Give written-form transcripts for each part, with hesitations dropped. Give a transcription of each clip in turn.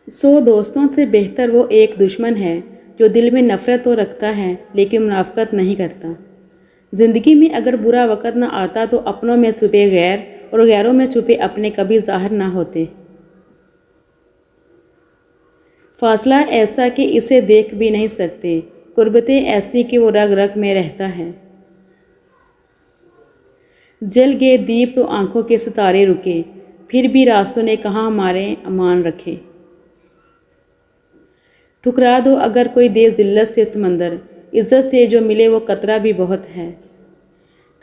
100 دوستوں سے بہتر وہ ایک دشمن ہے جو دل میں نفرت تو رکھتا ہے لیکن منافقت نہیں کرتا۔ زندگی میں اگر برا وقت نہ آتا تو اپنوں میں چھپے غیر اور غیروں میں چھپے اپنے کبھی ظاہر نہ ہوتے۔ فاصلہ ایسا کہ اسے دیکھ بھی نہیں سکتے، قربتیں ایسی کہ وہ رگ رگ میں رہتا ہے۔ جل گئے دیپ تو آنکھوں کے ستارے رکے، پھر بھی راستوں نے کہاں ہمارے امان رکھے۔ ٹھکرا دو اگر کوئی دے ذلت سے سمندر، عزت سے جو ملے وہ قطرہ بھی بہت ہے۔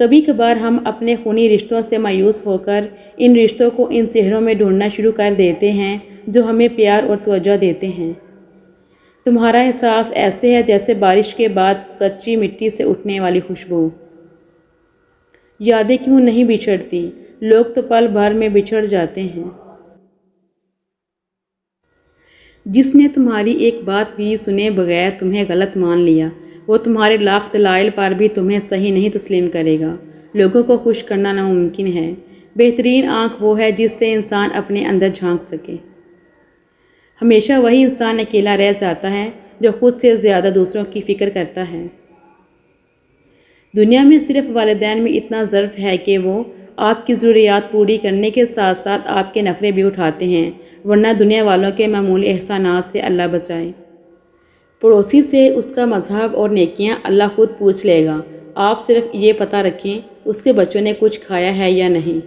کبھی کبھار ہم اپنے خونی رشتوں سے مایوس ہو کر ان رشتوں کو ان چہروں میں ڈھونڈنا شروع کر دیتے ہیں جو ہمیں پیار اور توجہ دیتے ہیں۔ تمہارا احساس ایسے ہے جیسے بارش کے بعد کچی مٹی سے اٹھنے والی خوشبو۔ یادیں کیوں نہیں بچھڑتی؟ لوگ تو پل بھر میں بچھڑ جاتے ہیں۔ جس نے تمہاری ایک بات بھی سنے بغیر تمہیں غلط مان لیا، وہ تمہارے لاکھ دلائل پر بھی تمہیں صحیح نہیں تسلیم کرے گا۔ لوگوں کو خوش کرنا ناممکن ہے۔ بہترین آنکھ وہ ہے جس سے انسان اپنے اندر جھانک سکے۔ ہمیشہ وہی انسان اکیلا رہ جاتا ہے جو خود سے زیادہ دوسروں کی فکر کرتا ہے۔ دنیا میں صرف والدین میں اتنا ظرف ہے کہ وہ آپ کی ضروریات پوری کرنے کے ساتھ ساتھ آپ کے نخرے بھی اٹھاتے ہیں، ورنہ دنیا والوں کے معمولی احسانات سے اللہ بچائے۔ پڑوسی سے اس کا مذہب اور نیکیاں اللہ خود پوچھ لے گا، آپ صرف یہ پتہ رکھیں اس کے بچوں نے کچھ کھایا ہے یا نہیں۔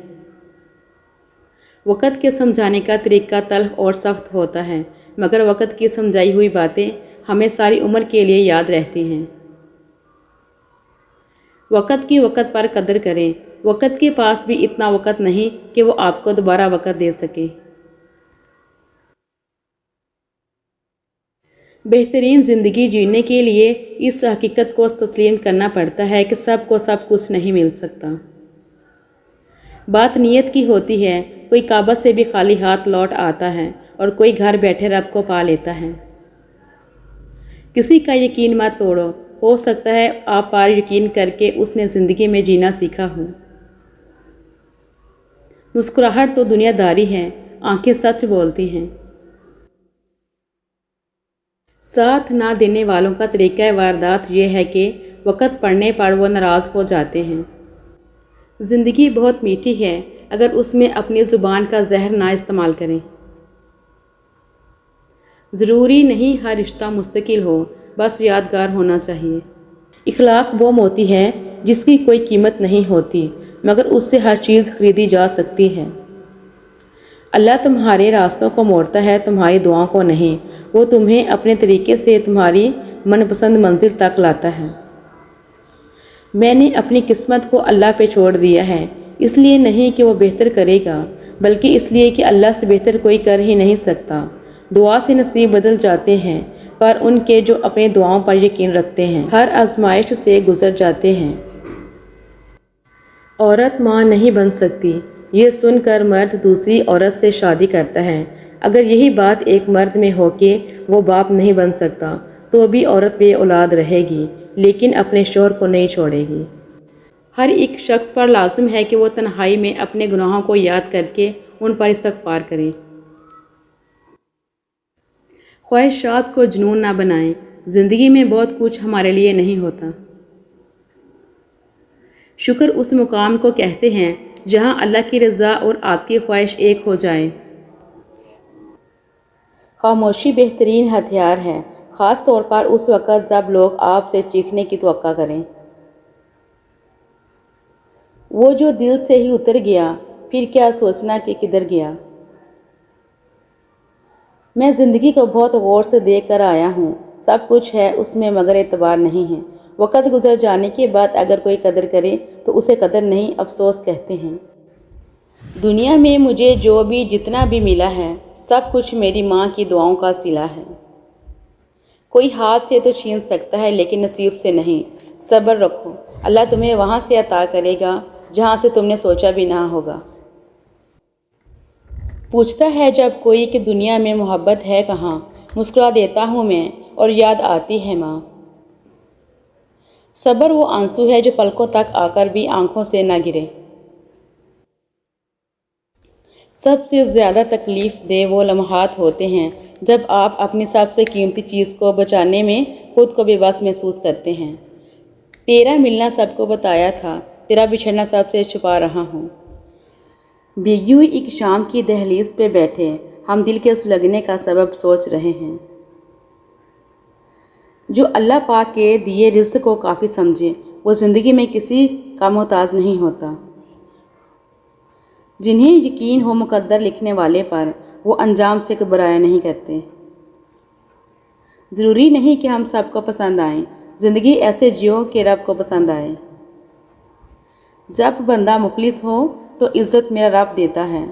وقت کے سمجھانے کا طریقہ تلخ اور سخت ہوتا ہے، مگر وقت کی سمجھائی ہوئی باتیں ہمیں ساری عمر کے لیے یاد رہتی ہیں۔ وقت کی وقت پر قدر کریں۔ وقت کے پاس بھی اتنا وقت نہیں کہ وہ آپ کو دوبارہ وقت دے سکے۔ بہترین زندگی جینے کے لیے اس حقیقت کو تسلیم کرنا پڑتا ہے کہ سب کو سب کچھ نہیں مل سکتا۔ بات نیت کی ہوتی ہے، کوئی کعبہ سے بھی خالی ہاتھ لوٹ آتا ہے اور کوئی گھر بیٹھے رب کو پا لیتا ہے۔ کسی کا یقین مت توڑو، ہو سکتا ہے آپ پر یقین کر کے اس نے زندگی میں جینا سیکھا ہو۔ مسکراہٹ تو دنیا داری ہے، آنکھیں سچ بولتی ہیں۔ ساتھ نہ دینے والوں کا طریقہ واردات یہ ہے کہ وقت پڑنے پر وہ ناراض ہو جاتے ہیں۔ زندگی بہت میٹھی ہے اگر اس میں اپنی زبان کا زہر نہ استعمال کریں۔ ضروری نہیں ہر رشتہ مستقل ہو، بس یادگار ہونا چاہیے۔ اخلاق وہ موتی ہے جس کی کوئی قیمت نہیں ہوتی، مگر اس سے ہر چیز خریدی جا سکتی ہے۔ اللہ تمہارے راستوں کو موڑتا ہے، تمہاری دعاؤں کو نہیں۔ وہ تمہیں اپنے طریقے سے تمہاری من پسند منزل تک لاتا ہے۔ میں نے اپنی قسمت کو اللہ پہ چھوڑ دیا ہے، اس لیے نہیں کہ وہ بہتر کرے گا، بلکہ اس لیے کہ اللہ سے بہتر کوئی کر ہی نہیں سکتا۔ دعا سے نصیب بدل جاتے ہیں، پر ان کے جو اپنے دعاؤں پر یقین رکھتے ہیں ہر آزمائش سے گزر جاتے ہیں۔ عورت ماں نہیں بن سکتی، یہ سن کر مرد دوسری عورت سے شادی کرتا ہے۔ اگر یہی بات ایک مرد میں ہو کہ وہ باپ نہیں بن سکتا تو بھی عورت بے اولاد رہے گی، لیکن اپنے شوہر کو نہیں چھوڑے گی۔ ہر ایک شخص پر لازم ہے کہ وہ تنہائی میں اپنے گناہوں کو یاد کر کے ان پر استغفار کرے۔ خواہشات کو جنون نہ بنائیں، زندگی میں بہت کچھ ہمارے لیے نہیں ہوتا۔ شکر اس مقام کو کہتے ہیں جہاں اللہ کی رضا اور آپ کی خواہش ایک ہو جائے۔ خاموشی بہترین ہتھیار ہے، خاص طور پر اس وقت جب لوگ آپ سے چیخنے کی توقع کریں۔ وہ جو دل سے ہی اتر گیا، پھر کیا سوچنا کہ کدھر گیا۔ میں زندگی کو بہت غور سے دیکھ کر آیا ہوں، سب کچھ ہے اس میں مگر اعتبار نہیں ہے۔ وقت گزر جانے کے بعد اگر کوئی قدر کرے تو اسے قدر نہیں، افسوس کہتے ہیں۔ دنیا میں مجھے جو بھی جتنا بھی ملا ہے، سب کچھ میری ماں کی دعاؤں کا صلہ ہے۔ کوئی ہاتھ سے تو چھین سکتا ہے لیکن نصیب سے نہیں۔ صبر رکھو، اللہ تمہیں وہاں سے عطا کرے گا جہاں سے تم نے سوچا بھی نہ ہوگا۔ پوچھتا ہے جب کوئی کہ دنیا میں محبت ہے کہاں، مسکرا دیتا ہوں میں اور یاد آتی ہے ماں۔ صبر وہ آنسو ہے جو پلکوں تک آ کر بھی آنکھوں سے نہ گرے۔ سب سے زیادہ تکلیف دہ وہ لمحات ہوتے ہیں جب آپ اپنی سب سے قیمتی چیز کو بچانے میں خود کو بے بس محسوس کرتے ہیں۔ تیرا ملنا سب کو بتایا تھا، تیرا بچھڑنا سب سے چھپا رہا ہوں۔ بھیگی ہوئی ایک شام کی دہلیز پہ بیٹھے ہم دل کے سلگنے کا سبب سوچ رہے ہیں۔ جو اللہ پاک کے دیے رزق کو کافی سمجھے وہ زندگی میں کسی کا محتاج نہیں ہوتا۔ جنہیں یقین ہو مقدر لکھنے والے پر وہ انجام سے گھبرایا نہیں کرتے۔ ضروری نہیں کہ ہم سب کو پسند آئیں، زندگی ایسے جیو کہ رب کو پسند آئے۔ جب بندہ مخلص ہو تو عزت میرا رب دیتا ہے۔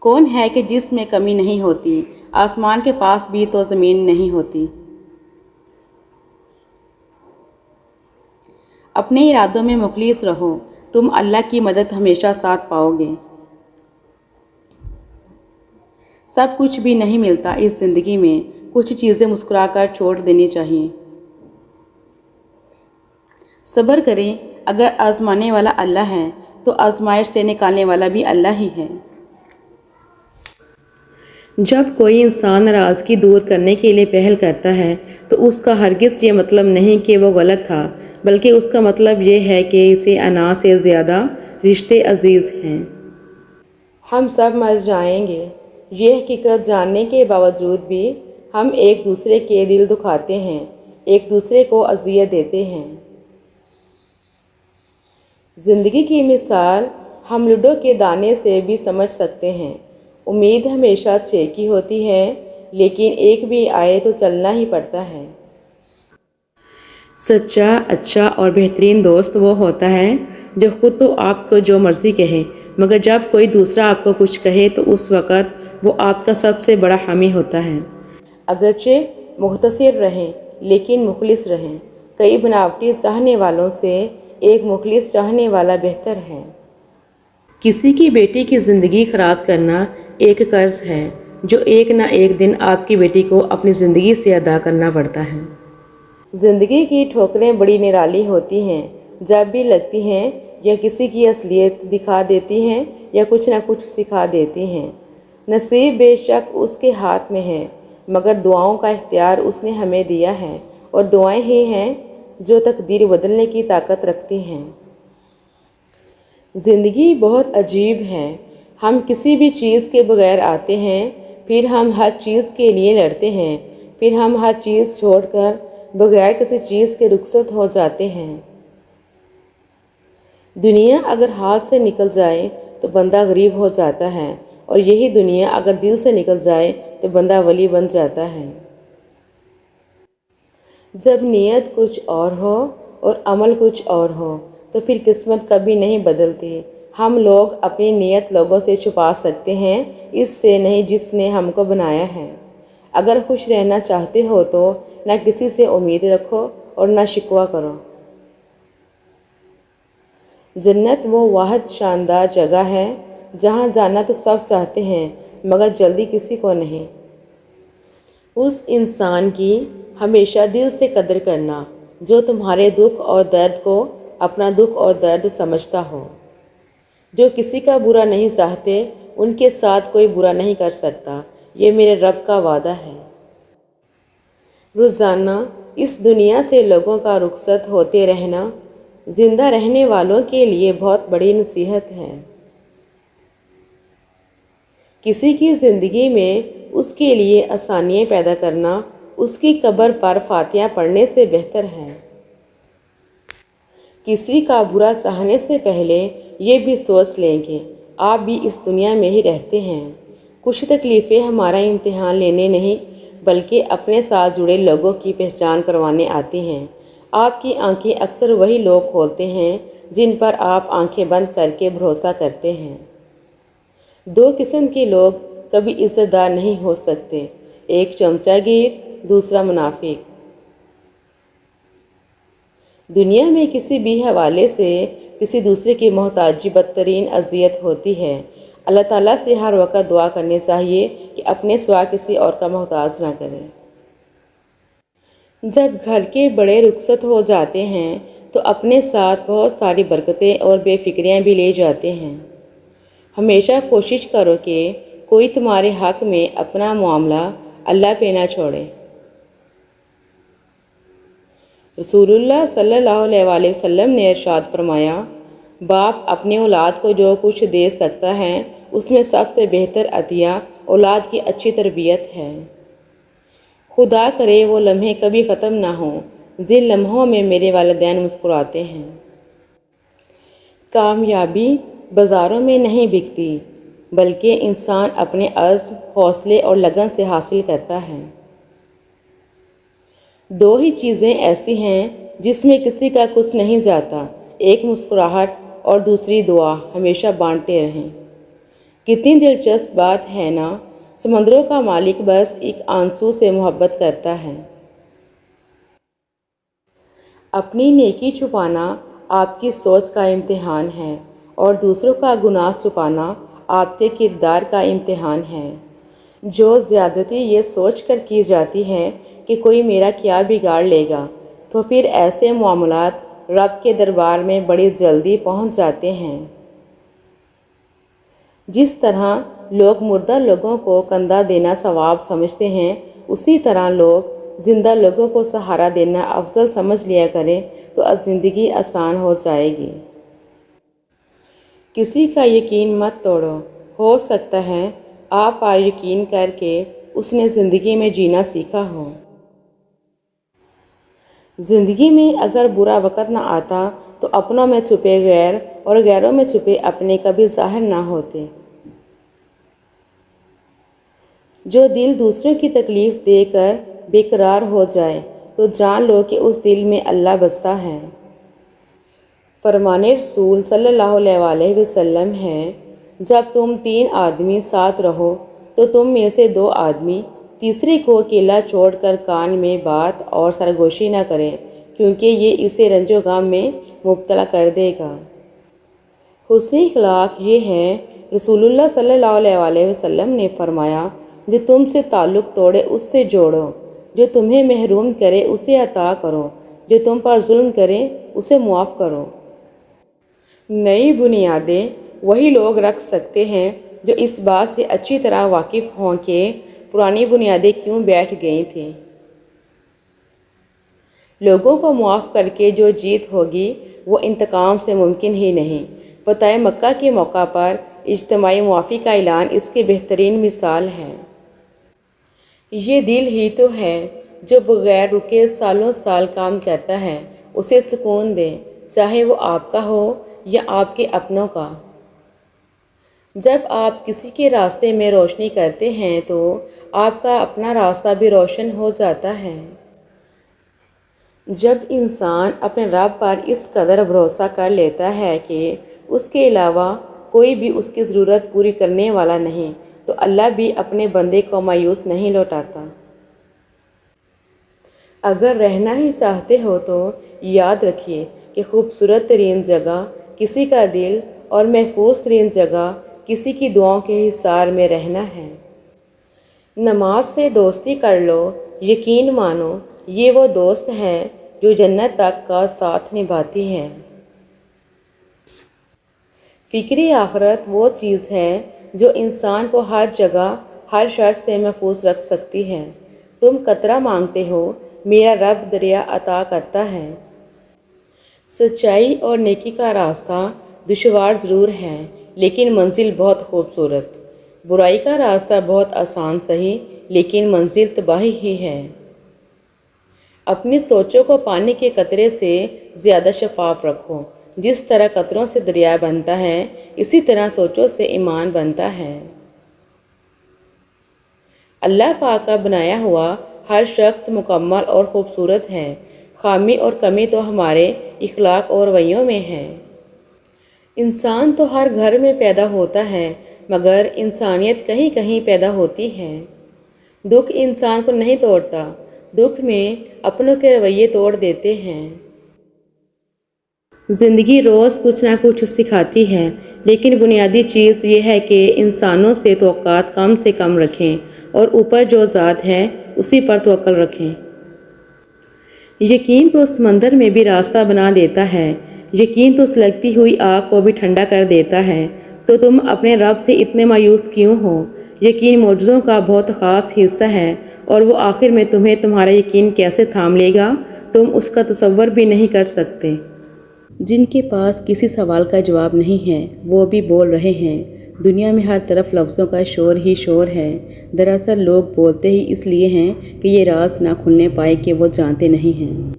کون ہے کہ جس میں کمی نہیں ہوتی، آسمان کے پاس بھی تو زمین نہیں ہوتی۔ اپنے ارادوں میں مخلص رہو، تم اللہ کی مدد ہمیشہ ساتھ پاؤ گے۔ سب کچھ بھی نہیں ملتا اس زندگی میں، کچھ چیزیں مسکرا کر چھوڑ دینی چاہیے۔ صبر کریں، اگر آزمانے والا اللہ ہے تو آزمائش سے نکالنے والا بھی اللہ ہی ہے۔ جب کوئی انسان ناراضگی دور کرنے کے لیے پہل کرتا ہے تو اس کا ہرگز یہ مطلب نہیں کہ وہ غلط تھا، بلکہ اس کا مطلب یہ ہے کہ اسے انا سے زیادہ رشتے عزیز ہیں۔ ہم سب مر جائیں گے، یہ حقیقت جاننے کے باوجود بھی ہم ایک دوسرے کے دل دکھاتے ہیں، ایک دوسرے کو اذیت دیتے ہیں۔ زندگی کی مثال ہم لڈو کے دانے سے بھی سمجھ سکتے ہیں۔ امید ہمیشہ 6 کی ہوتی ہے، لیکن ایک بھی آئے تو چلنا ہی پڑتا ہے۔ سچا، اچھا اور بہترین دوست وہ ہوتا ہے جو خود تو آپ کو جو مرضی کہے، مگر جب کوئی دوسرا آپ کو کچھ کہے تو اس وقت وہ آپ کا سب سے بڑا حامی ہوتا ہے۔ اگرچہ مختصر رہیں لیکن مخلص رہیں۔ کئی بناوٹی چاہنے والوں سے ایک مخلص چاہنے والا بہتر ہے۔ کسی کی بیٹی کی زندگی خراب کرنا ایک قرض ہے جو ایک نہ ایک دن آپ کی بیٹی کو اپنی زندگی سے ادا کرنا پڑتا ہے۔ زندگی کی ٹھوکریں بڑی نرالی ہوتی ہیں، جب بھی لگتی ہیں یا کسی کی اصلیت دکھا دیتی ہیں یا کچھ نہ کچھ سکھا دیتی ہیں۔ نصیب بے شک اس کے ہاتھ میں ہے، مگر دعاؤں کا اختیار اس نے ہمیں دیا ہے، اور دعائیں ہی ہیں جو تقدیر بدلنے کی طاقت رکھتی ہیں۔ زندگی بہت عجیب ہے، ہم کسی بھی چیز کے بغیر آتے ہیں، پھر ہم ہر چیز کے لیے لڑتے ہیں، پھر ہم ہر چیز چھوڑ کر بغیر کسی چیز کے رخصت ہو جاتے ہیں۔ دنیا اگر ہاتھ سے نکل جائے تو بندہ غریب ہو جاتا ہے، اور یہی دنیا اگر دل سے نکل جائے تو بندہ ولی بن جاتا ہے۔ جب نیت کچھ اور ہو اور عمل کچھ اور ہو تو پھر قسمت کبھی نہیں بدلتی۔ ہم لوگ اپنی نیت لوگوں سے چھپا سکتے ہیں، اس سے نہیں جس نے ہم کو بنایا ہے۔ اگر خوش رہنا چاہتے ہو تو نہ کسی سے امید رکھو اور نہ شکوہ کرو۔ جنت وہ واحد شاندار جگہ ہے جہاں جانا تو سب چاہتے ہیں مگر جلدی کسی کو نہیں۔ اس انسان کی ہمیشہ دل سے قدر کرنا جو تمہارے دکھ اور درد کو اپنا دکھ اور درد سمجھتا ہو۔ جو کسی کا برا نہیں چاہتے ان کے ساتھ کوئی برا نہیں کر سکتا، یہ میرے رب کا وعدہ ہے۔ روزانہ اس دنیا سے لوگوں کا رخصت ہوتے رہنا زندہ رہنے والوں کے لیے بہت بڑی نصیحت ہے۔ کسی کی زندگی میں اس کے لیے آسانیاں پیدا کرنا اس کی قبر پر فاتحہ پڑھنے سے بہتر ہے۔ کسی کا برا چاہنے سے پہلے یہ بھی سوچ لیں کہ آپ بھی اس دنیا میں ہی رہتے ہیں۔ کچھ تکلیفیں ہمارا امتحان لینے نہیں بلکہ اپنے ساتھ جڑے لوگوں کی پہچان کروانے آتی ہیں۔ آپ کی آنکھیں اکثر وہی لوگ کھولتے ہیں جن پر آپ آنکھیں بند کر کے بھروسہ کرتے ہیں۔ 2 قسم کے لوگ کبھی عزت دار نہیں ہو سکتے، ایک چمچہ گیر، دوسرا منافق۔ دنیا میں کسی بھی حوالے سے کسی دوسرے کی محتاجی بدترین اذیت ہوتی ہے۔ اللہ تعالیٰ سے ہر وقت دعا کرنی چاہیے کہ اپنے سوا کسی اور کا محتاج نہ کرے۔ جب گھر کے بڑے رخصت ہو جاتے ہیں تو اپنے ساتھ بہت ساری برکتیں اور بے فکریاں بھی لے جاتے ہیں۔ ہمیشہ کوشش کرو کہ کوئی تمہارے حق میں اپنا معاملہ اللہ پہ نہ چھوڑے۔ رسول اللہ صلی اللہ علیہ وآلہ وسلم نے ارشاد فرمایا، باپ اپنی اولاد کو جو کچھ دے سکتا ہے اس میں سب سے بہتر عطیہ اولاد کی اچھی تربیت ہے۔ خدا کرے وہ لمحے کبھی ختم نہ ہوں جن لمحوں میں میرے والدین مسکراتے ہیں۔ کامیابی بازاروں میں نہیں بکتی بلکہ انسان اپنے عزم، حوصلے اور لگن سے حاصل کرتا ہے۔ دو ہی چیزیں ایسی ہیں جس میں کسی کا کچھ نہیں جاتا، ایک مسکراہٹ اور دوسری دعا۔ ہمیشہ بانٹتے رہیں۔ کتنی دلچسپ بات ہے نا، سمندروں کا مالک بس ایک آنسو سے محبت کرتا ہے۔ اپنی نیکی چھپانا آپ کی سوچ کا امتحان ہے اور دوسروں کا گناہ چھپانا آپ کے کردار کا امتحان ہے۔ جو زیادتی یہ سوچ کر کی جاتی ہے کہ کوئی میرا کیا بگاڑ لے گا، تو پھر ایسے معاملات رب کے دربار میں بڑی جلدی پہنچ جاتے ہیں۔ جس طرح لوگ مردہ لوگوں کو کندھا دینا ثواب سمجھتے ہیں، اسی طرح لوگ زندہ لوگوں کو سہارا دینا افضل سمجھ لیا کریں تو زندگی آسان ہو جائے گی۔ کسی کا یقین مت توڑو، ہو سکتا ہے آپ پر یقین کر کے اس نے زندگی میں جینا سیکھا ہو۔ زندگی میں اگر برا وقت نہ آتا تو اپنوں میں چھپے غیر اور غیروں میں چھپے اپنے کبھی ظاہر نہ ہوتے۔ جو دل دوسروں کی تکلیف دے کر بے قرار ہو جائے تو جان لو کہ اس دل میں اللہ بستا ہے۔ فرمان رسول صلی اللہ علیہ وآلہ وسلم ہے، جب تم 3 آدمی ساتھ رہو تو تم میں سے 2 آدمی تیسرے کو اکیلا چھوڑ کر کان میں بات اور سرگوشی نہ کریں، کیونکہ یہ اسے رنج و غم میں مبتلا کر دے گا۔ حسن اخلاق یہ ہے، رسول اللہ صلی اللہ علیہ وآلہ وسلم نے فرمایا، جو تم سے تعلق توڑے اس سے جوڑو، جو تمہیں محروم کرے اسے عطا کرو، جو تم پر ظلم کرے اسے معاف کرو۔ نئی بنیادیں وہی لوگ رکھ سکتے ہیں جو اس بات سے اچھی طرح واقف ہوں کہ پرانی بنیادیں کیوں بیٹھ گئی تھیں۔ لوگوں کو معاف کر کے جو جیت ہوگی وہ انتقام سے ممکن ہی نہیں۔ فتح مکہ کے موقع پر اجتماعی معافی کا اعلان اس کی بہترین مثال ہے۔ یہ دل ہی تو ہے جو بغیر رکے سالوں سال کام کرتا ہے، اسے سکون دے، چاہے وہ آپ کا ہو یا آپ کے اپنوں کا۔ جب آپ کسی کے راستے میں روشنی کرتے ہیں تو آپ کا اپنا راستہ بھی روشن ہو جاتا ہے۔ جب انسان اپنے رب پر اس قدر بھروسہ کر لیتا ہے کہ اس کے علاوہ کوئی بھی اس کی ضرورت پوری کرنے والا نہیں، تو اللہ بھی اپنے بندے کو مایوس نہیں لوٹاتا۔ اگر رہنا ہی چاہتے ہو تو یاد رکھیے کہ خوبصورت ترین جگہ کسی کا دل اور محفوظ ترین جگہ کسی کی دعاؤں کے حصار میں رہنا ہے۔ نماز سے دوستی کر لو، یقین مانو یہ وہ دوست ہے جو جنت تک کا ساتھ نبھاتی ہے۔ فکری آخرت وہ چیز ہے جو انسان کو ہر جگہ ہر شر سے محفوظ رکھ سکتی ہے۔ تم قطرہ مانگتے ہو، میرا رب دریا عطا کرتا ہے۔ سچائی اور نیکی کا راستہ دشوار ضرور ہے لیکن منزل بہت خوبصورت۔ برائی کا راستہ بہت آسان سہی لیکن منزل تباہی ہی ہے۔ اپنی سوچوں کو پانی کے قطرے سے زیادہ شفاف رکھو۔ جس طرح قطروں سے دریا بنتا ہے، اسی طرح سوچوں سے ایمان بنتا ہے۔ اللہ پاک کا بنایا ہوا ہر شخص مکمل اور خوبصورت ہے۔ خامی اور کمی تو ہمارے اخلاق اور رویوں میں ہے۔ انسان تو ہر گھر میں پیدا ہوتا ہے مگر انسانیت کہیں کہیں پیدا ہوتی ہے۔ دکھ انسان کو نہیں توڑتا، دکھ میں اپنوں کے رویے توڑ دیتے ہیں۔ زندگی روز کچھ نہ کچھ سکھاتی ہے، لیکن بنیادی چیز یہ ہے کہ انسانوں سے توقعات کم سے کم رکھیں اور اوپر جو ذات ہے اسی پر توکل رکھیں۔ یقین تو سمندر میں بھی راستہ بنا دیتا ہے، یقین تو سلگتی ہوئی آگ کو بھی ٹھنڈا کر دیتا ہے۔ تو تم اپنے رب سے اتنے مایوس کیوں ہو؟ یقین معجزوں کا بہت خاص حصہ ہے، اور وہ آخر میں تمہیں تمہارا یقین کیسے تھام لے گا، تم اس کا تصور بھی نہیں کر سکتے۔ جن کے پاس کسی سوال کا جواب نہیں ہے وہ بھی بول رہے ہیں۔ دنیا میں ہر طرف لفظوں کا شور ہی شور ہے۔ دراصل لوگ بولتے ہی اس لیے ہیں کہ یہ راز نہ کھلنے پائے کہ وہ جانتے نہیں ہیں۔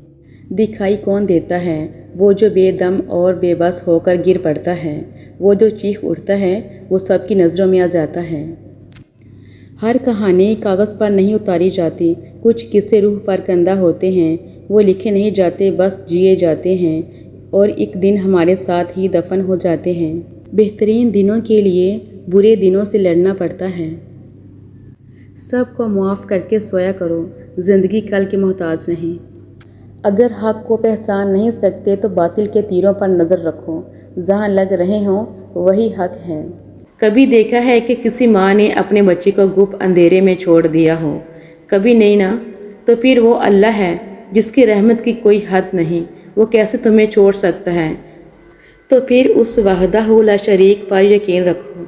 دکھائی کون دیتا ہے؟ وہ جو بے دم اور بے بس ہو کر گر پڑتا ہے۔ وہ جو چیخ اٹھتا ہے وہ سب کی نظروں میں آ جاتا ہے۔ ہر کہانی کاغذ پر نہیں اتاری جاتی، کچھ قصے روح پر کندہ ہوتے ہیں، وہ لکھے نہیں جاتے، بس جیے جاتے ہیں اور ایک دن ہمارے ساتھ ہی دفن ہو جاتے ہیں۔ بہترین دنوں کے لیے برے دنوں سے لڑنا پڑتا ہے۔ سب کو معاف کر کے سویا کرو، زندگی کل کی محتاج نہیں۔ اگر حق کو پہچان نہیں سکتے تو باطل کے تیروں پر نظر رکھو، جہاں لگ رہے ہوں وہی حق ہے۔ کبھی دیکھا ہے کہ کسی ماں نے اپنے بچے کو گپ اندھیرے میں چھوڑ دیا ہو؟ کبھی نہیں نا۔ تو پھر وہ اللہ ہے جس کی رحمت کی کوئی حد نہیں، وہ کیسے تمہیں چھوڑ سکتا ہے؟ تو پھر اس وحدہ لا شریک پر یقین رکھو۔